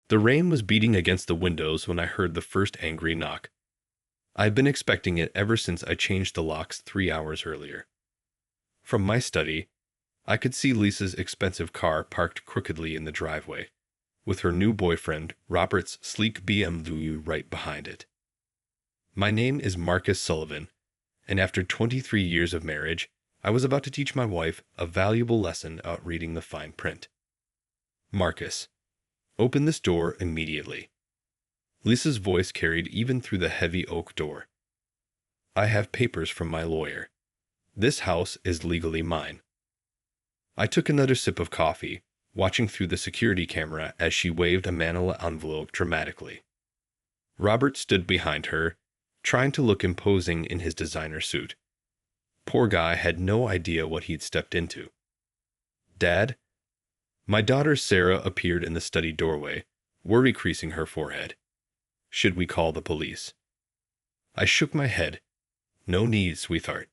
The rain was beating against the windows when I heard the first angry knock. I've been expecting it ever since I changed the locks 3 hours earlier. From my study, I could see Lisa's expensive car parked crookedly in the driveway, with her new boyfriend, Robert's sleek BMW, right behind it. My name is Marcus Sullivan, and after 23 years of marriage, I was about to teach my wife a valuable lesson about reading the fine print. Marcus, open this door immediately. Lisa's voice carried even through the heavy oak door. I have papers from my lawyer. This house is legally mine. I took another sip of coffee, watching through the security camera as she waved a manila envelope dramatically. Robert stood behind her, trying to look imposing in his designer suit. Poor guy had no idea what he'd stepped into. Dad? My daughter Sarah appeared in the study doorway, worry creasing her forehead. Should we call the police? I shook my head. No need, sweetheart.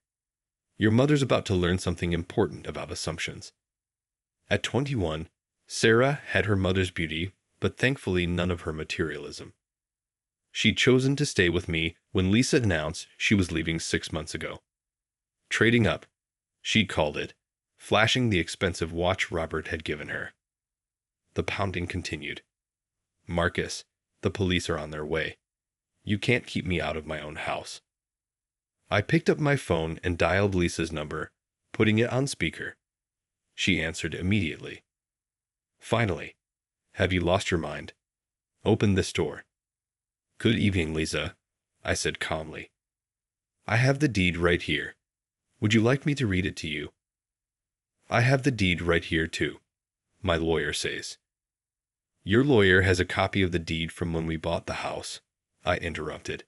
Your mother's about to learn something important about assumptions. At 21, Sarah had her mother's beauty, but thankfully none of her materialism. She'd chosen to stay with me when Lisa announced she was leaving 6 months ago. Trading up, she'd called it, flashing the expensive watch Robert had given her. The pounding continued. Marcus, the police are on their way. You can't keep me out of my own house. I picked up my phone and dialed Lisa's number, putting it on speaker. She answered immediately. Finally, have you lost your mind? Open this door. Good evening, Lisa, I said calmly. I have the deed right here. Would you like me to read it to you? I have the deed right here, too, my lawyer says. Your lawyer has a copy of the deed from when we bought the house, I interrupted.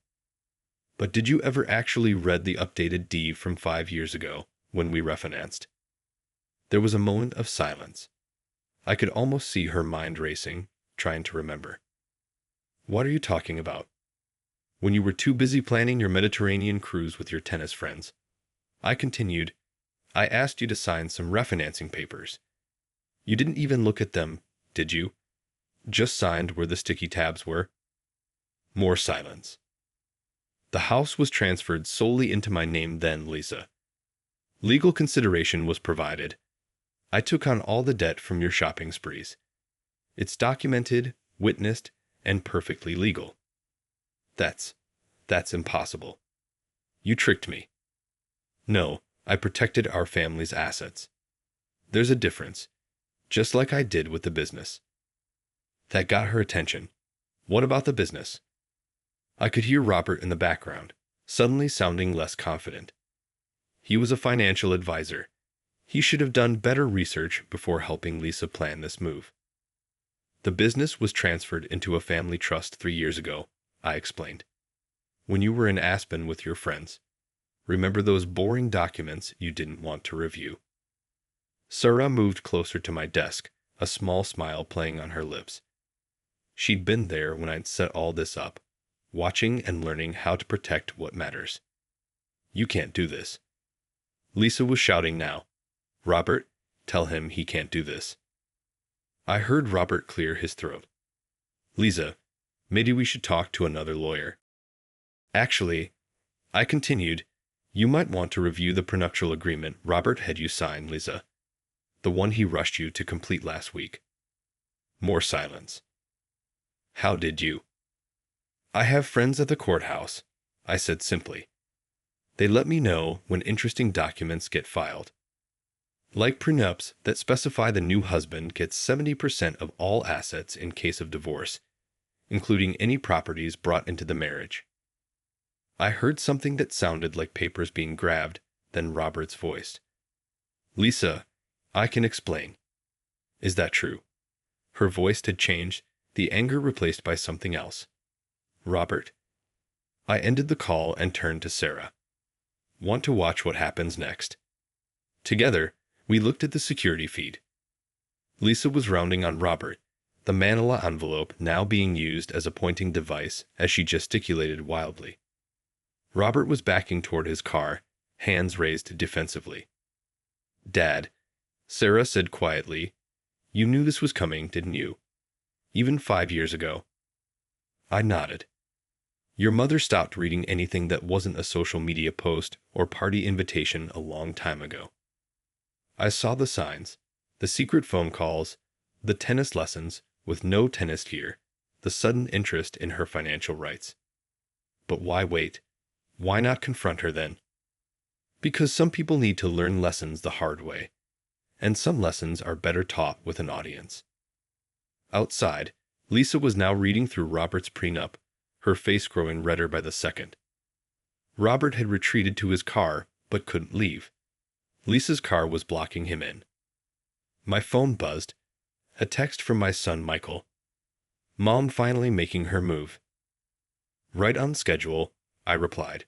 But did you ever actually read the updated deed from 5 years ago, when we refinanced? There was a moment of silence. I could almost see her mind racing, trying to remember. What are you talking about? When you were too busy planning your Mediterranean cruise with your tennis friends. I continued, I asked you to sign some refinancing papers. You didn't even look at them, did you? Just signed where the sticky tabs were. More silence. The house was transferred solely into my name then, Lisa. Legal consideration was provided. I took on all the debt from your shopping sprees. It's documented, witnessed, and perfectly legal. That's impossible. You tricked me. No, I protected our family's assets. There's a difference, just like I did with the business. That got her attention. What about the business? I could hear Robert in the background, suddenly sounding less confident. He was a financial advisor. He should have done better research before helping Lisa plan this move. The business was transferred into a family trust 3 years ago, I explained. When you were in Aspen with your friends. Remember those boring documents you didn't want to review? Sarah moved closer to my desk, a small smile playing on her lips. She'd been there when I'd set all this up, watching and learning how to protect what matters. You can't do this. Lisa was shouting now. Robert, tell him he can't do this. I heard Robert clear his throat. Lisa, maybe we should talk to another lawyer. Actually, I continued, you might want to review the prenuptial agreement Robert had you sign, Lisa. The one he rushed you to complete last week. More silence. How did you? I have friends at the courthouse, I said simply. They let me know when interesting documents get filed. Like prenups that specify the new husband gets 70% of all assets in case of divorce, including any properties brought into the marriage. I heard something that sounded like papers being grabbed, then Robert's voice. Lisa, I can explain. Is that true? Her voice had changed, the anger replaced by something else. Robert. I ended the call and turned to Sarah. Want to watch what happens next? Together, we looked at the security feed. Lisa was rounding on Robert, the manila envelope now being used as a pointing device as she gesticulated wildly. Robert was backing toward his car, hands raised defensively. Dad, Sarah said quietly, you knew this was coming, didn't you? even 5 years ago. I nodded. Your mother stopped reading anything that wasn't a social media post or party invitation a long time ago. I saw the signs, the secret phone calls, the tennis lessons with no tennis gear, the sudden interest in her financial rights. But why wait? Why not confront her then? Because some people need to learn lessons the hard way, and some lessons are better taught with an audience. Outside, Lisa was now reading through Robert's prenup, her face growing redder by the second. Robert had retreated to his car, but couldn't leave. Lisa's car was blocking him in. My phone buzzed. A text from my son Michael. Mom finally making her move. Right on schedule, I replied.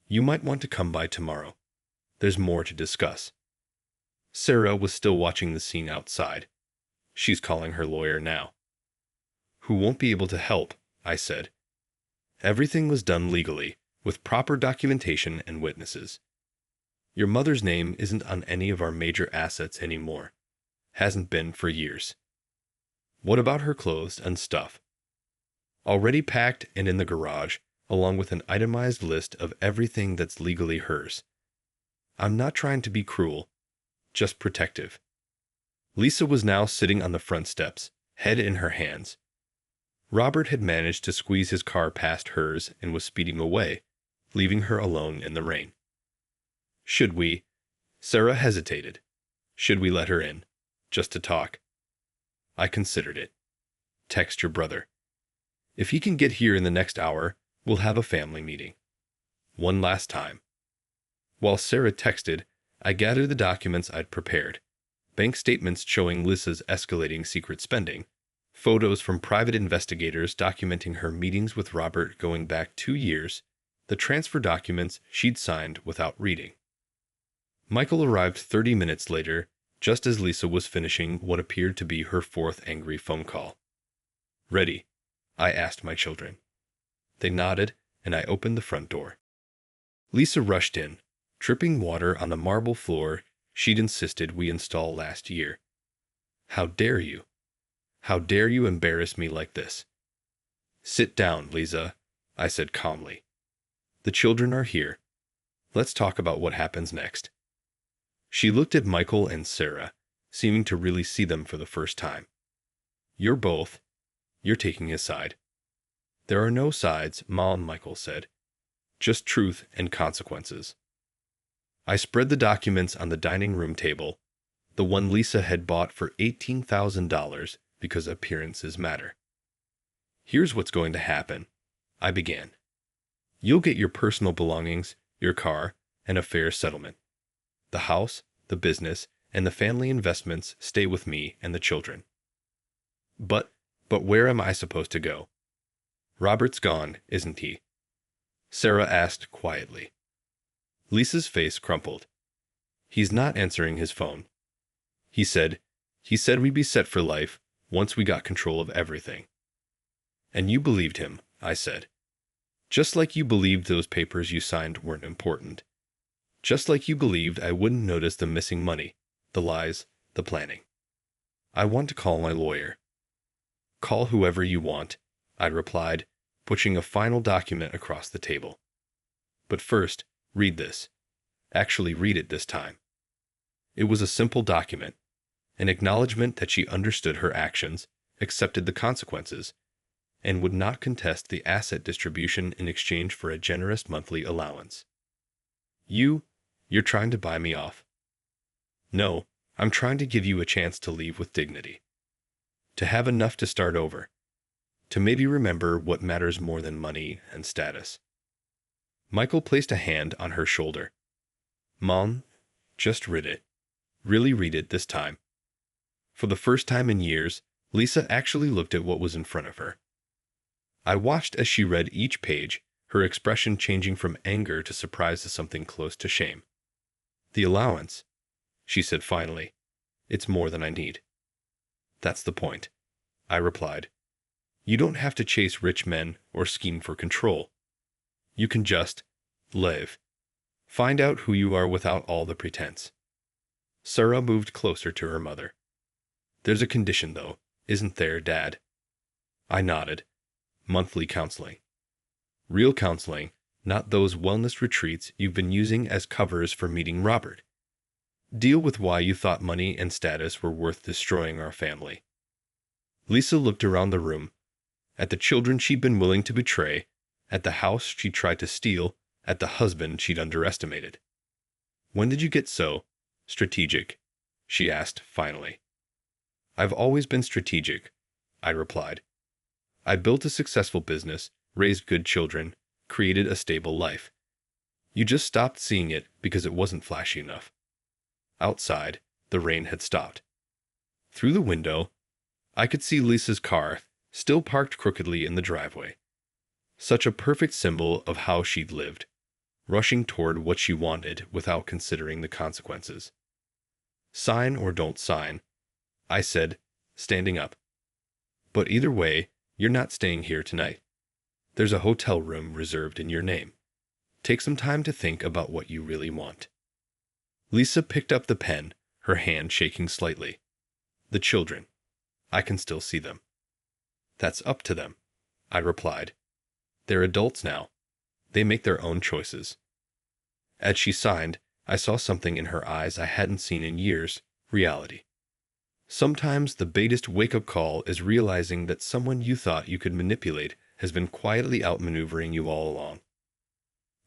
You might want to come by tomorrow. There's more to discuss. Sarah was still watching the scene outside. She's calling her lawyer now. Who won't be able to help, I said. Everything was done legally, with proper documentation and witnesses. Your mother's name isn't on any of our major assets anymore. Hasn't been for years. What about her clothes and stuff? Already packed and in the garage, along with an itemized list of everything that's legally hers. I'm not trying to be cruel, just protective. Lisa was now sitting on the front steps, head in her hands. Robert had managed to squeeze his car past hers and was speeding away, leaving her alone in the rain. Should we? Sarah hesitated. Should we let her in? Just to talk. I considered it. Text your brother. If he can get here in the next hour, we'll have a family meeting. One last time. While Sarah texted, I gathered the documents I'd prepared. Bank statements showing Lisa's escalating secret spending. Photos from private investigators documenting her meetings with Robert going back 2 years. The transfer documents she'd signed without reading. Michael arrived 30 minutes later, just as Lisa was finishing what appeared to be her fourth angry phone call. Ready? I asked my children. They nodded, and I opened the front door. Lisa rushed in, dripping water on the marble floor she'd insisted we install last year. How dare you? How dare you embarrass me like this? Sit down, Lisa, I said calmly. The children are here. Let's talk about what happens next. She looked at Michael and Sarah, seeming to really see them for the first time. You're taking his side. There are no sides, Ma and Michael said. Just truth and consequences. I spread the documents on the dining room table, the one Lisa had bought for $18,000 because appearances matter. Here's what's going to happen, I began. You'll get your personal belongings, your car, and a fair settlement. The house, the business, and the family investments stay with me and the children. But where am I supposed to go? Robert's gone, isn't he? Sarah asked quietly. Lisa's face crumpled. He's not answering his phone. He said we'd be set for life once we got control of everything. And you believed him, I said. Just like you believed those papers you signed weren't important. Just like you believed I wouldn't notice the missing money, the lies, the planning. I want to call my lawyer. Call whoever you want, I replied, pushing a final document across the table. But first, read this. Actually read it this time. It was a simple document, an acknowledgement that she understood her actions, accepted the consequences, and would not contest the asset distribution in exchange for a generous monthly allowance. You're trying to buy me off. No, I'm trying to give you a chance to leave with dignity. To have enough to start over. To maybe remember what matters more than money and status. Michael placed a hand on her shoulder. Mom, just read it. Really read it this time. For the first time in years, Lisa actually looked at what was in front of her. I watched as she read each page, her expression changing from anger to surprise to something close to shame. The allowance, she said finally. It's more than I need. That's the point, I replied. You don't have to chase rich men or scheme for control. You can just live. Find out who you are without all the pretense. Sarah moved closer to her mother. There's a condition, though, isn't there, Dad? I nodded. Monthly counseling. Real counseling, not those wellness retreats you've been using as covers for meeting Robert. Deal with why you thought money and status were worth destroying our family. Lisa looked around the room, at the children she'd been willing to betray, at the house she tried to steal, at the husband she'd underestimated. When did you get so strategic? She asked finally. I've always been strategic, I replied. I built a successful business, raised good children, created a stable life. You just stopped seeing it because it wasn't flashy enough. Outside, the rain had stopped. Through the window, I could see Lisa's car, still parked crookedly in the driveway. Such a perfect symbol of how she'd lived, rushing toward what she wanted without considering the consequences. Sign or don't sign, I said, standing up. But either way, you're not staying here tonight. There's a hotel room reserved in your name. Take some time to think about what you really want. Lisa picked up the pen, her hand shaking slightly. The children. I can still see them. That's up to them, I replied. They're adults now. They make their own choices. As she signed, I saw something in her eyes I hadn't seen in years, reality. Sometimes the biggest wake-up call is realizing that someone you thought you could manipulate has been quietly outmaneuvering you all along.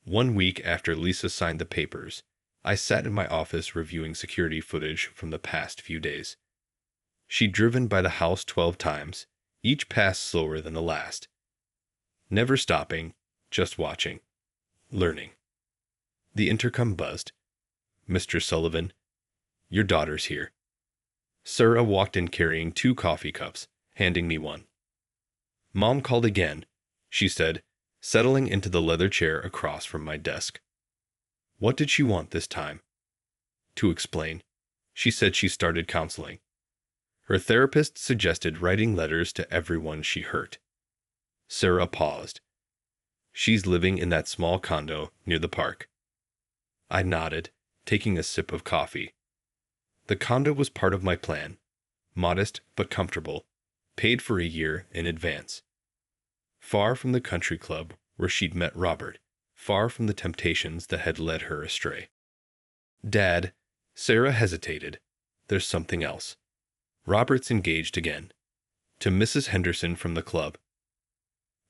1 week after Lisa signed the papers, I sat in my office reviewing security footage from the past few days. She'd driven by the house 12 times, each pass slower than the last. Never stopping, just watching, learning. The intercom buzzed. Mr. Sullivan, your daughter's here. Sarah walked in carrying 2 coffee cups, handing me one. Mom called again, she said, settling into the leather chair across from my desk. What did she want this time? To explain, she said she started counseling. Her therapist suggested writing letters to everyone she hurt. Sarah paused. She's living in that small condo near the park. I nodded, taking a sip of coffee. The condo was part of my plan, modest but comfortable, paid for a year in advance. Far from the country club where she'd met Robert, far from the temptations that had led her astray. Dad, Sarah hesitated. There's something else. Robert's engaged again. To Mrs. Henderson from the club.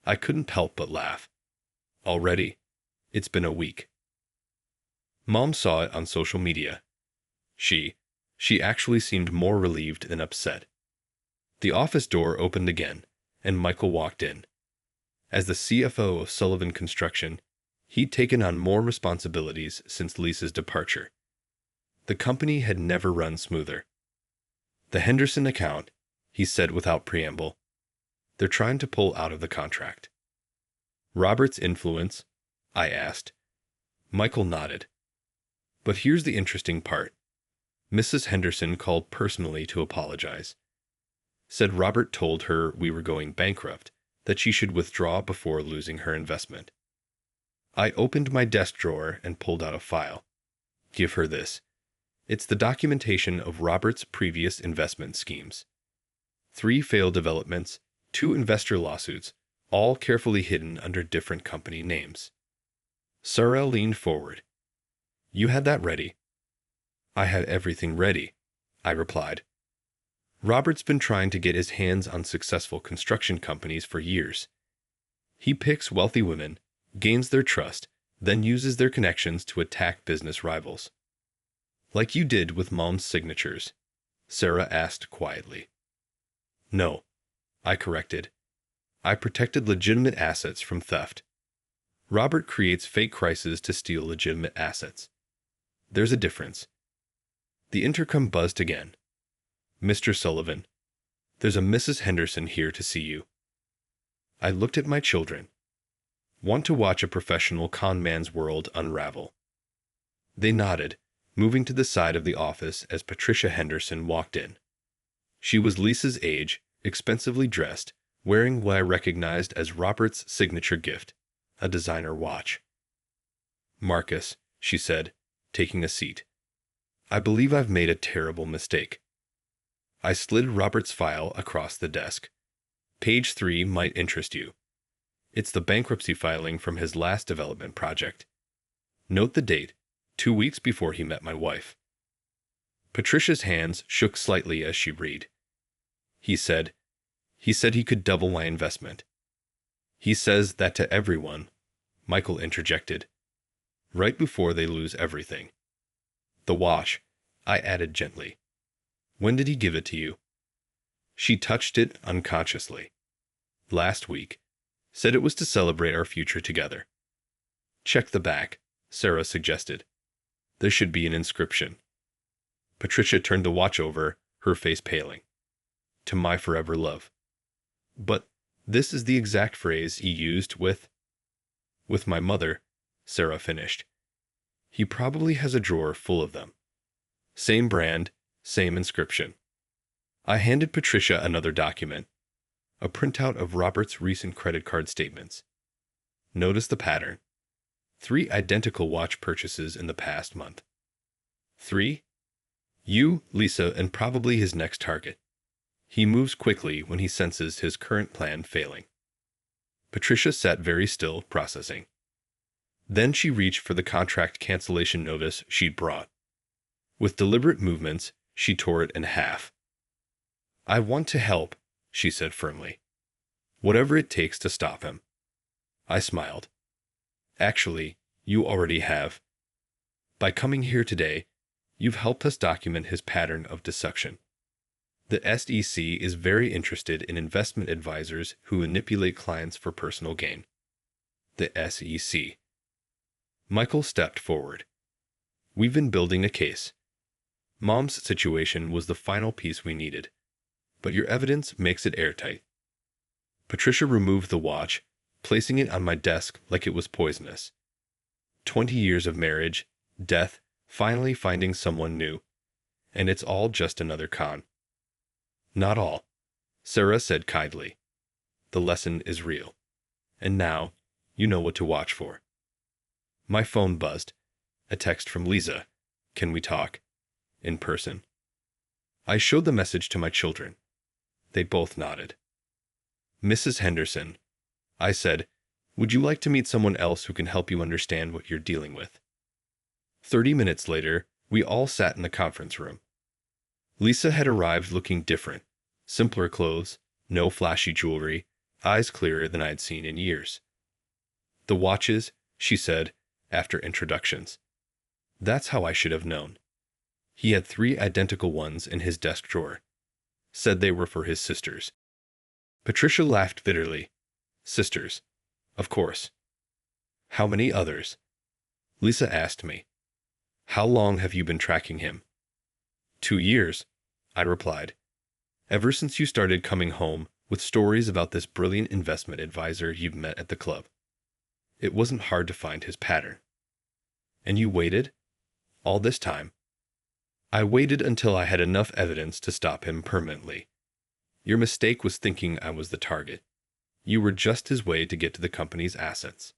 I couldn't help but laugh. Already? It's been a week. Mom saw it on social media. She actually seemed more relieved than upset. The office door opened again, and Michael walked in. As the CFO of Sullivan Construction, he'd taken on more responsibilities since Lisa's departure. The company had never run smoother. The Henderson account, he said without preamble. They're trying to pull out of the contract. Robert's influence? I asked. Michael nodded. But here's the interesting part. Mrs. Henderson called personally to apologize. Said Robert told her we were going bankrupt, that she should withdraw before losing her investment. I opened my desk drawer and pulled out a file. Give her this. It's the documentation of Robert's previous investment schemes. 3 failed developments, 2 investor lawsuits, all carefully hidden under different company names. Sarah leaned forward. You had that ready? I had everything ready, I replied. Robert's been trying to get his hands on successful construction companies for years. He picks wealthy women, gains their trust, then uses their connections to attack business rivals. Like you did with Mom's signatures, Sarah asked quietly. No, I corrected. I protected legitimate assets from theft. Robert creates fake crises to steal legitimate assets. There's a difference. The intercom buzzed again. Mr. Sullivan, there's a Mrs. Henderson here to see you. I looked at my children. Want to watch a professional con man's world unravel. They nodded, moving to the side of the office as Patricia Henderson walked in. She was Lisa's age, expensively dressed, wearing what I recognized as Robert's signature gift, a designer watch. Marcus, she said, taking a seat. I believe I've made a terrible mistake. I slid Robert's file across the desk. Page 3 might interest you. It's the bankruptcy filing from his last development project. Note the date, 2 weeks before he met my wife. Patricia's hands shook slightly as she read. He said he could double my investment. He says that to everyone, Michael interjected, right before they lose everything. The wash, I added gently. When did he give it to you? She touched it unconsciously. Last week. Said it was to celebrate our future together. Check the back, Sarah suggested. There should be an inscription. Patricia turned the watch over, her face paling. To my forever love. But this is the exact phrase he used with my mother, Sarah finished. He probably has a drawer full of them. Same brand, same inscription. I handed Patricia another document, a printout of Robert's recent credit card statements. Notice the pattern. 3 identical watch purchases in the past month. 3. You, Lisa, and probably his next target. He moves quickly when he senses his current plan failing. Patricia sat very still, processing. Then she reached for the contract cancellation notice she'd brought. With deliberate movements, she tore it in half. I want to help, she said firmly. Whatever it takes to stop him. I smiled. Actually, you already have. By coming here today, you've helped us document his pattern of deception. The SEC is very interested in investment advisors who manipulate clients for personal gain. The SEC. Michael stepped forward. We've been building a case. Mom's situation was the final piece we needed, but your evidence makes it airtight. Patricia removed the watch, placing it on my desk like it was poisonous. 20 years of marriage, death, finally finding someone new. And it's all just another con. Not all, Sarah said kindly. The lesson is real. And now, you know what to watch for. My phone buzzed. A text from Lisa. Can we talk? In person. I showed the message to my children. They both nodded. Mrs. Henderson, I said, would you like to meet someone else who can help you understand what you're dealing with? 30 minutes later, we all sat in the conference room. Lisa had arrived looking different. Simpler clothes, no flashy jewelry, eyes clearer than I'd seen in years. The watches, she said, after introductions. That's how I should have known. He had 3 identical ones in his desk drawer. Said they were for his sisters. Patricia laughed bitterly. Sisters. Of course. How many others? Lisa asked me. How long have you been tracking him? 2 years, I replied. Ever since you started coming home with stories about this brilliant investment advisor you've met at the club. It wasn't hard to find his pattern. And you waited? All this time? I waited until I had enough evidence to stop him permanently. Your mistake was thinking I was the target. You were just his way to get to the company's assets.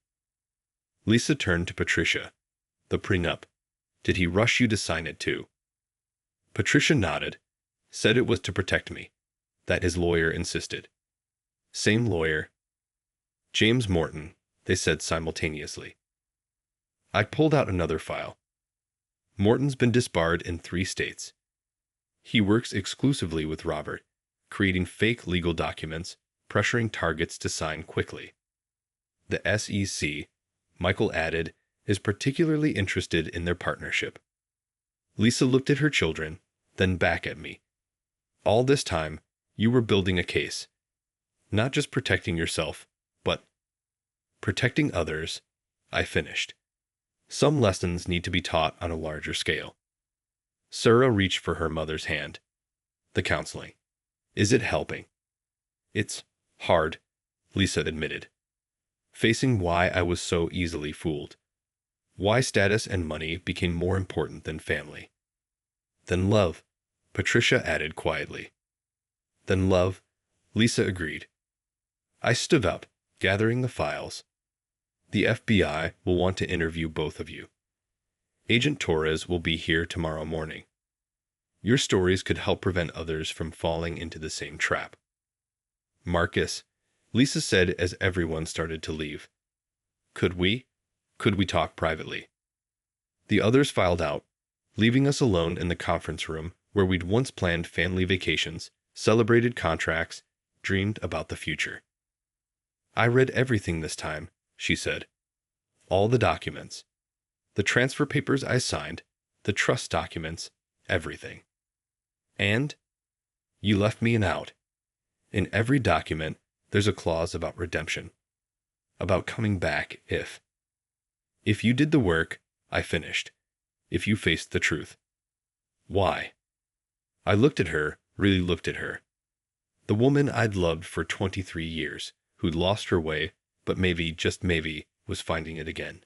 Lisa turned to Patricia. The prenup. Did he rush you to sign it too? Patricia nodded, said it was to protect me, that his lawyer insisted. Same lawyer. James Morton, they said simultaneously. I pulled out another file. Morton's been disbarred in 3 states. He works exclusively with Robert, creating fake legal documents, pressuring targets to sign quickly. The SEC, Michael added, is particularly interested in their partnership. Lisa looked at her children, then back at me. All this time, you were building a case. Not just protecting yourself, but protecting others, I finished. Some lessons need to be taught on a larger scale. Sarah reached for her mother's hand. The counseling. Is it helping? It's hard, Lisa admitted. Facing why I was so easily fooled. Why status and money became more important than family. Then love, Patricia added quietly. Then love, Lisa agreed. I stood up, gathering the files. The FBI will want to interview both of you. Agent Torres will be here tomorrow morning. Your stories could help prevent others from falling into the same trap. Marcus, Lisa said as everyone started to leave. Could we? Could we talk privately? The others filed out, leaving us alone in the conference room where we'd once planned family vacations, celebrated contracts, dreamed about the future. I read everything this time, she said. All the documents. The transfer papers I signed, the trust documents, everything. And you left me an out. In every document, there's a clause about redemption. About coming back if. If you did the work, I finished. If you faced the truth. Why? I looked at her, really looked at her. The woman I'd loved for 23 years, who'd lost her way, but maybe, just maybe, was finding it again.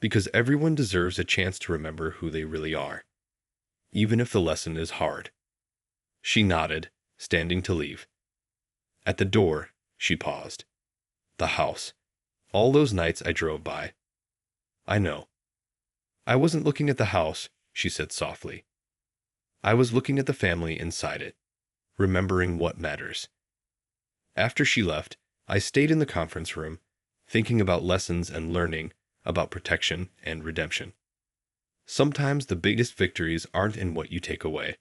Because everyone deserves a chance to remember who they really are, even if the lesson is hard. She nodded, standing to leave. At the door, she paused. The house. All those nights I drove by. I know. I wasn't looking at the house, she said softly. I was looking at the family inside it, remembering what matters. After she left, I stayed in the conference room, thinking about lessons and learning, about protection and redemption. Sometimes the biggest victories aren't in what you take away,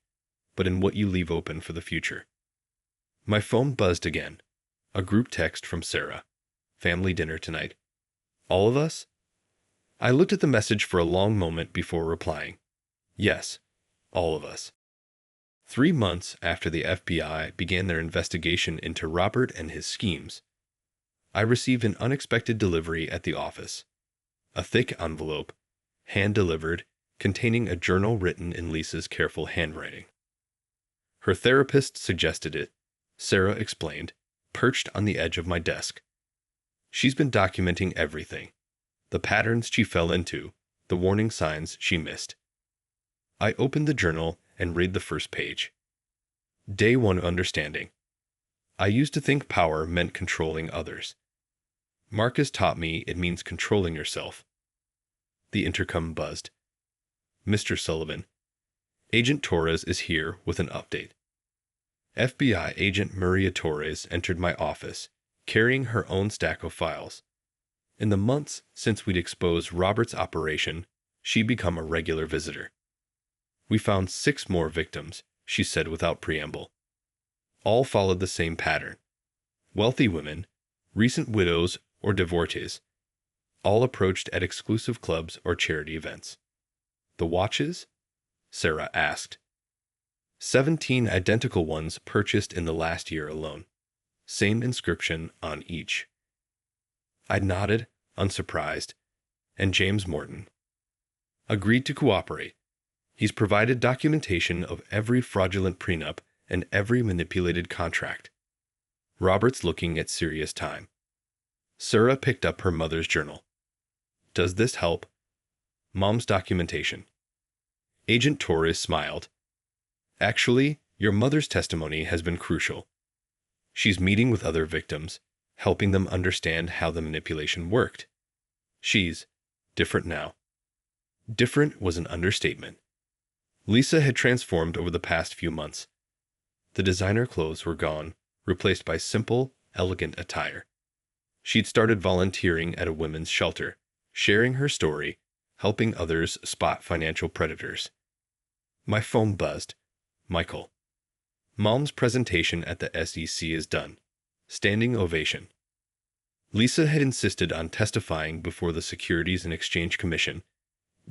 but in what you leave open for the future. My phone buzzed again. A group text from Sarah. Family dinner tonight. All of us? I looked at the message for a long moment before replying. Yes, all of us. 3 months after the FBI began their investigation into Robert and his schemes, I received an unexpected delivery at the office. A thick envelope, hand-delivered, containing a journal written in Lisa's careful handwriting. Her therapist suggested it, Sarah explained, perched on the edge of my desk. She's been documenting everything. The patterns she fell into, the warning signs she missed. I opened the journal and read the first page. Day 1 understanding. I used to think power meant controlling others. Marcus taught me it means controlling yourself. The intercom buzzed. Mr. Sullivan, Agent Torres is here with an update. FBI agent Maria Torres entered my office, carrying her own stack of files. In the months since we'd exposed Robert's operation, she'd become a regular visitor. We found 6 more victims, she said without preamble. All followed the same pattern. Wealthy women, recent widows or divorcees, all approached at exclusive clubs or charity events. The watches? Sarah asked. 17 identical ones purchased in the last year alone. Same inscription on each. I nodded, unsurprised, and James Morton agreed to cooperate. He's provided documentation of every fraudulent prenup and every manipulated contract. Robert's looking at serious time. Sarah picked up her mother's journal. Does this help? Mom's documentation. Agent Torres smiled. Actually, your mother's testimony has been crucial. She's meeting with other victims, helping them understand how the manipulation worked. She's different now. Different was an understatement. Lisa had transformed over the past few months. The designer clothes were gone, replaced by simple, elegant attire. She'd started volunteering at a women's shelter, sharing her story, helping others spot financial predators. My phone buzzed. Michael. Mom's presentation at the SEC is done. Standing ovation. Lisa had insisted on testifying before the Securities and Exchange Commission,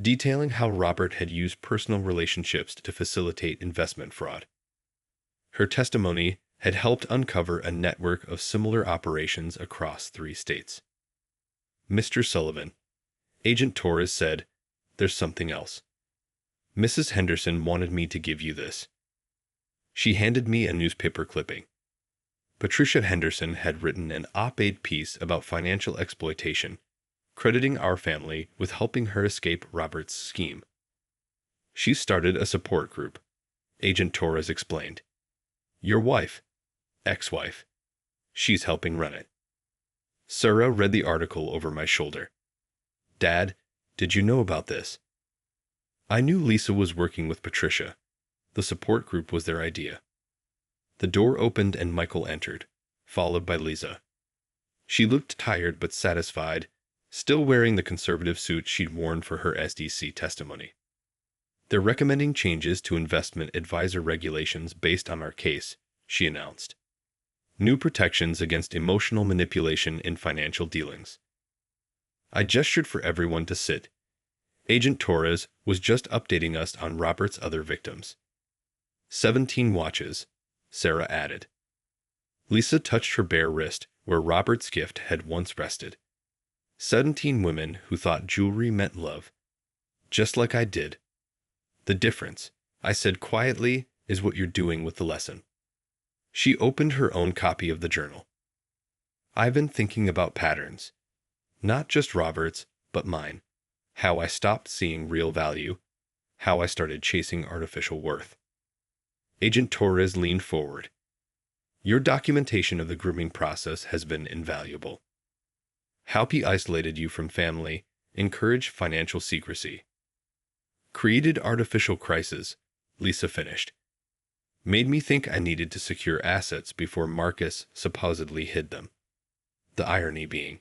detailing how Robert had used personal relationships to facilitate investment fraud. Her testimony had helped uncover a network of similar operations across 3 states. Mr. Sullivan, Agent Torres said, "There's something else. Mrs. Henderson wanted me to give you this." She handed me a newspaper clipping. Patricia Henderson had written an op-ed piece about financial exploitation, crediting our family with helping her escape Robert's scheme. She started a support group, Agent Torres explained. Your wife, ex-wife, she's helping run it. Sarah read the article over my shoulder. Dad, did you know about this? I knew Lisa was working with Patricia. The support group was their idea. The door opened and Michael entered, followed by Lisa. She looked tired but satisfied, still wearing the conservative suit she'd worn for her SDC testimony. "They're recommending changes to investment advisor regulations based on our case," she announced. "New protections against emotional manipulation in financial dealings." I gestured for everyone to sit. Agent Torres was just updating us on Robert's other victims. 17 watches, Sarah added. Lisa touched her bare wrist where Robert's gift had once rested. 17 women who thought jewelry meant love. Just like I did. "The difference," I said quietly, "is what you're doing with the lesson." She opened her own copy of the journal. "I've been thinking about patterns. Not just Robert's, but mine. How I stopped seeing real value. How I started chasing artificial worth." Agent Torres leaned forward. "Your documentation of the grooming process has been invaluable. How he isolated you from family, encouraged financial secrecy. Created artificial crises," Lisa finished. "Made me think I needed to secure assets before Marcus supposedly hid them. The irony being,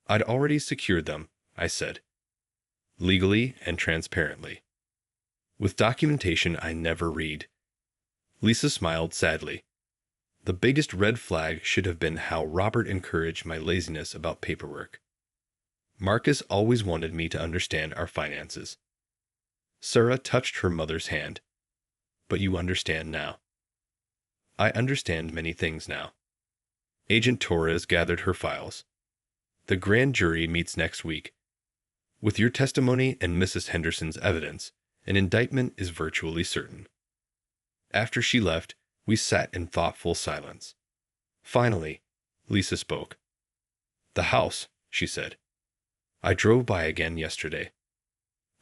I'd already secured them," I said. "Legally and transparently. With documentation I never read." Lisa smiled sadly. "The biggest red flag should have been how Robert encouraged my laziness about paperwork. Marcus always wanted me to understand our finances." Sarah touched her mother's hand. "But you understand now." "I understand many things now." Agent Torres gathered her files. "The grand jury meets next week. With your testimony and Mrs. Henderson's evidence, an indictment is virtually certain." After she left, we sat in thoughtful silence. Finally, Lisa spoke. "The house," she said. "I drove by again yesterday."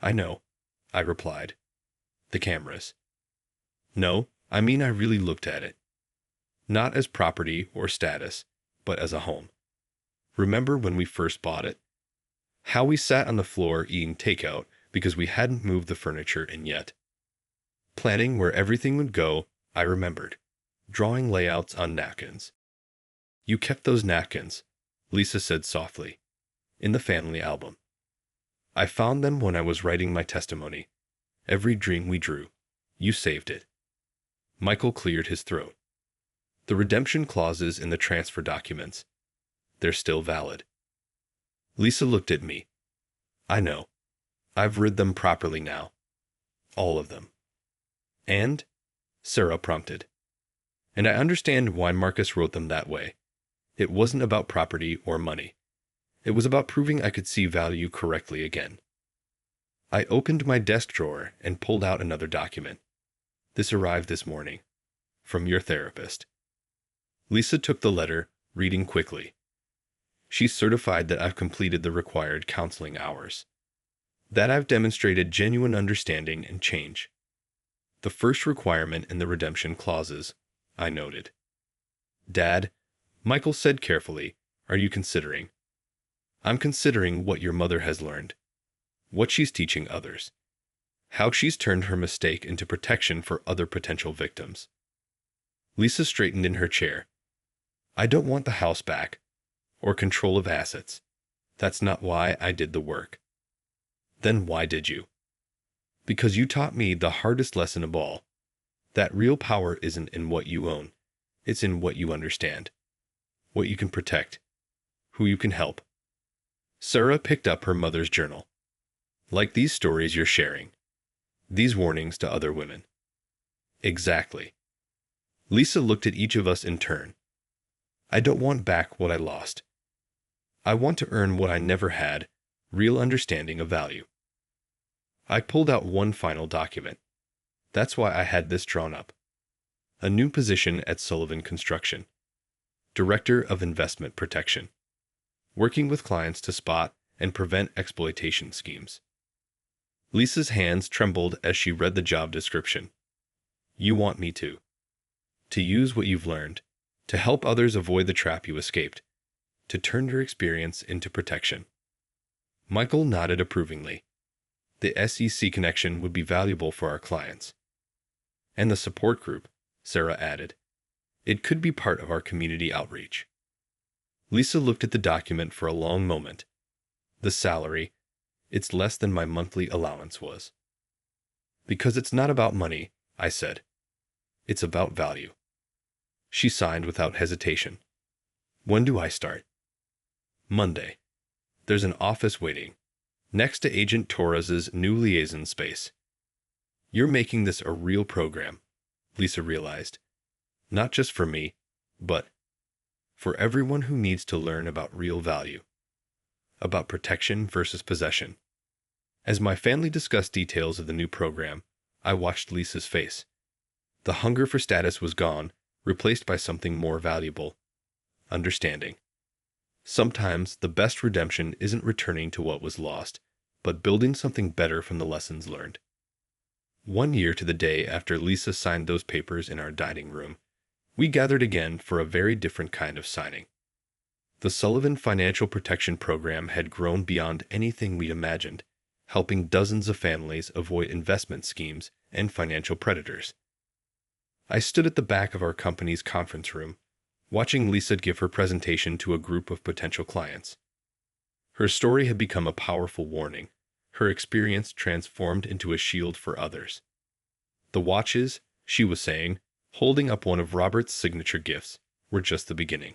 "I know," I replied. "The cameras." "No, I mean I really looked at it. Not as property or status, but as a home. Remember when we first bought it? How we sat on the floor eating takeout because we hadn't moved the furniture in yet. Planning where everything would go, I remembered. Drawing layouts on napkins." "You kept those napkins," Lisa said softly, "in the family album. I found them when I was writing my testimony. Every dream we drew. You saved it." Michael cleared his throat. "The redemption clauses in the transfer documents. They're still valid." Lisa looked at me. "I know. I've read them properly now. All of them." "And?" Sarah prompted. "And I understand why Marcus wrote them that way. It wasn't about property or money. It was about proving I could see value correctly again." I opened my desk drawer and pulled out another document. "This arrived this morning. From your therapist." Lisa took the letter, reading quickly. "She's certified that I've completed the required counseling hours. That I've demonstrated genuine understanding and change. The first requirement in the redemption clauses," I noted. "Dad," Michael said carefully, "are you considering?" "I'm considering what your mother has learned. What she's teaching others. How she's turned her mistake into protection for other potential victims." Lisa straightened in her chair. "I don't want the house back, or control of assets. That's not why I did the work." "Then why did you?" "Because you taught me the hardest lesson of all. That real power isn't in what you own. It's in what you understand. What you can protect. Who you can help." Sarah picked up her mother's journal. "Like these stories you're sharing. These warnings to other women." "Exactly." Lisa looked at each of us in turn. "I don't want back what I lost. I want to earn what I never had, real understanding of value." I pulled out one final document. That's why I had this drawn up. A new position at Sullivan Construction. Director of Investment Protection. Working with clients to spot and prevent exploitation schemes. Lisa's hands trembled as she read the job description. "You want me to use what you've learned, to help others avoid the trap you escaped, to turn your experience into protection." Michael nodded approvingly. "The SEC connection would be valuable for our clients." "And the support group," Sarah added. It could be part of our community outreach. Lisa looked at the document for a long moment. The salary, it's less than my monthly allowance was. Because it's not about money, I said. It's about value. She signed without hesitation. When do I start? Monday. There's an office waiting, next to Agent Torres's new liaison space. You're making this a real program, Lisa realized. Not just for me, but for everyone who needs to learn about real value, about protection versus possession. As my family discussed details of the new program, I watched Lisa's face. The hunger for status was gone, replaced by something more valuable: understanding. Sometimes the best redemption isn't returning to what was lost, but building something better from the lessons learned. 1 year to the day after Lisa signed those papers in our dining room, we gathered again for a very different kind of signing. The Sullivan Financial Protection Program had grown beyond anything we'd imagined, helping dozens of families avoid investment schemes and financial predators. I stood at the back of our company's conference room, watching Lisa give her presentation to a group of potential clients. Her story had become a powerful warning, her experience transformed into a shield for others. The watches, she was saying, holding up one of Robert's signature gifts, were just the beginning.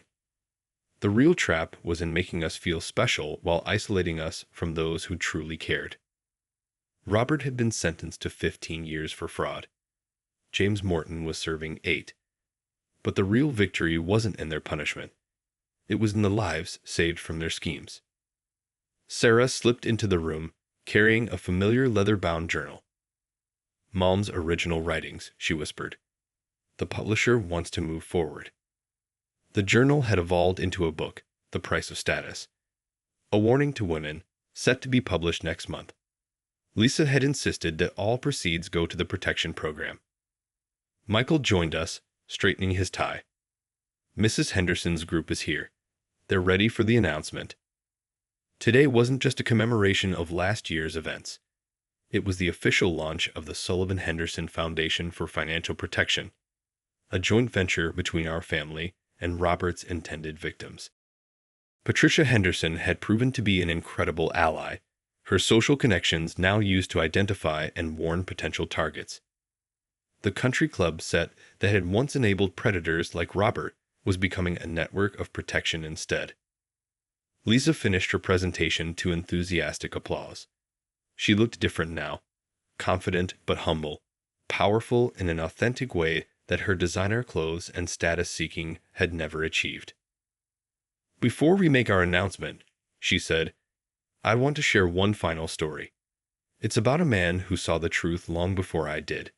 The real trap was in making us feel special while isolating us from those who truly cared. Robert had been sentenced to 15 years for fraud. James Morton was serving 8. But the real victory wasn't in their punishment. It was in the lives saved from their schemes. Sarah slipped into the room, carrying a familiar leather-bound journal. "Mom's original writings," she whispered. "The publisher wants to move forward." The journal had evolved into a book, The Price of Status, a warning to women, set to be published next month. Lisa had insisted that all proceeds go to the protection program. Michael joined us, straightening his tie. "Mrs. Henderson's group is here. They're ready for the announcement." Today wasn't just a commemoration of last year's events. It was the official launch of the Sullivan Henderson Foundation for Financial Protection, a joint venture between our family and Robert's intended victims. Patricia Henderson had proven to be an incredible ally, her social connections now used to identify and warn potential targets. The country club set that had once enabled predators like Robert was becoming a network of protection instead. Lisa finished her presentation to enthusiastic applause. She looked different now, confident but humble, powerful in an authentic way that her designer clothes and status-seeking had never achieved. "Before we make our announcement," she said, "I want to share one final story. It's about a man who saw the truth long before I did,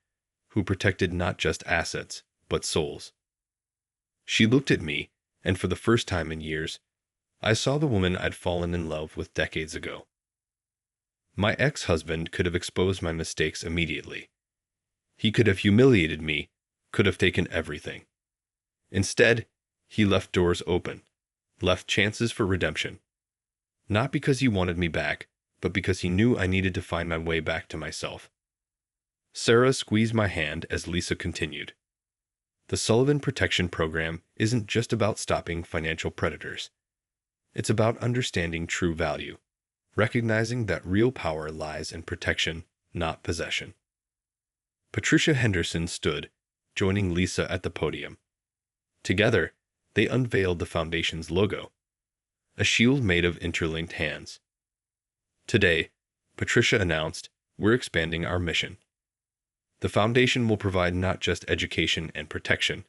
who protected not just assets, but souls." She looked at me, and for the first time in years, I saw the woman I'd fallen in love with decades ago. My ex-husband could have exposed my mistakes immediately. He could have humiliated me, could have taken everything. Instead, he left doors open, left chances for redemption. Not because he wanted me back, but because he knew I needed to find my way back to myself. Sarah squeezed my hand as Lisa continued. The Sullivan Protection Program isn't just about stopping financial predators. It's about understanding true value, recognizing that real power lies in protection, not possession. Patricia Henderson stood, joining Lisa at the podium. Together, they unveiled the foundation's logo, a shield made of interlinked hands. Today, Patricia announced, we're expanding our mission. The foundation will provide not just education and protection,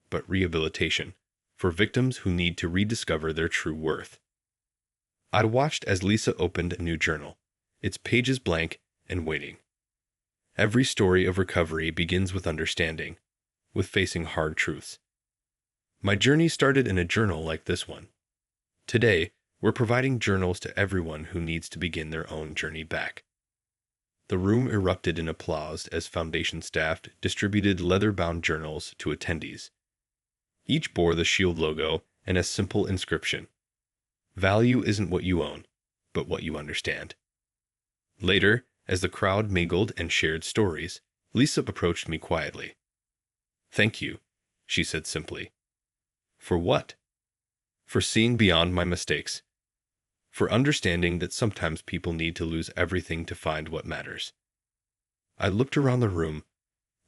but rehabilitation for victims who need to rediscover their true worth. I watched as Lisa opened a new journal, its pages blank and waiting. Every story of recovery begins with understanding, with facing hard truths. My journey started in a journal like this one. Today, we're providing journals to everyone who needs to begin their own journey back. The room erupted in applause as foundation staff distributed leather-bound journals to attendees. Each bore the Shield logo and a simple inscription: "Value isn't what you own, but what you understand." Later, as the crowd mingled and shared stories, Lisa approached me quietly. "Thank you," she said simply. For what? For seeing beyond my mistakes. For understanding that sometimes people need to lose everything to find what matters. I looked around the room,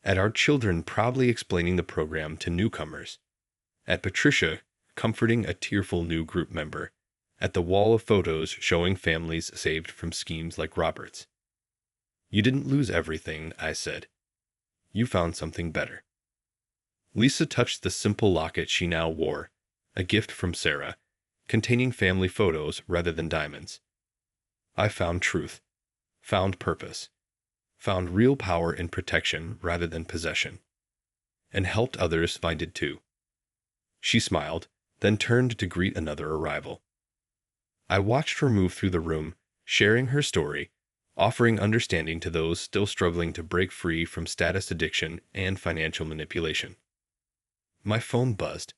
at our children proudly explaining the program to newcomers, at Patricia comforting a tearful new group member, at the wall of photos showing families saved from schemes like Robert's. You didn't lose everything, I said. You found something better. Lisa touched the simple locket she now wore, a gift from Sarah, containing family photos rather than diamonds. I found truth, found purpose, found real power in protection rather than possession, and helped others find it too. She smiled, then turned to greet another arrival. I watched her move through the room, sharing her story, offering understanding to those still struggling to break free from status addiction and financial manipulation. My phone buzzed.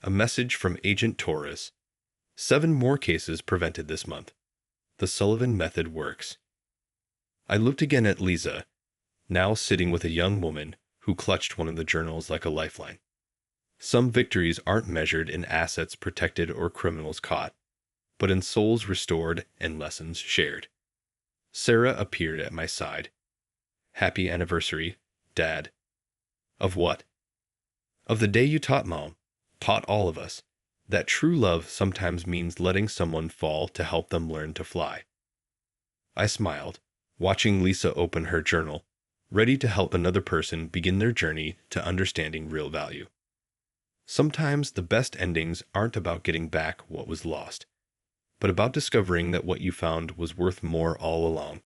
A message from Agent Torres. 7 more cases prevented this month. The Sullivan method works. I looked again at Lisa, now sitting with a young woman who clutched one of the journals like a lifeline. Some victories aren't measured in assets protected or criminals caught, but in souls restored and lessons shared. Sarah appeared at my side. Happy anniversary, Dad. Of what? Of the day you taught Mom, taught all of us, that true love sometimes means letting someone fall to help them learn to fly. I smiled, watching Lisa open her journal, ready to help another person begin their journey to understanding real value. Sometimes the best endings aren't about getting back what was lost, but about discovering that what you found was worth more all along.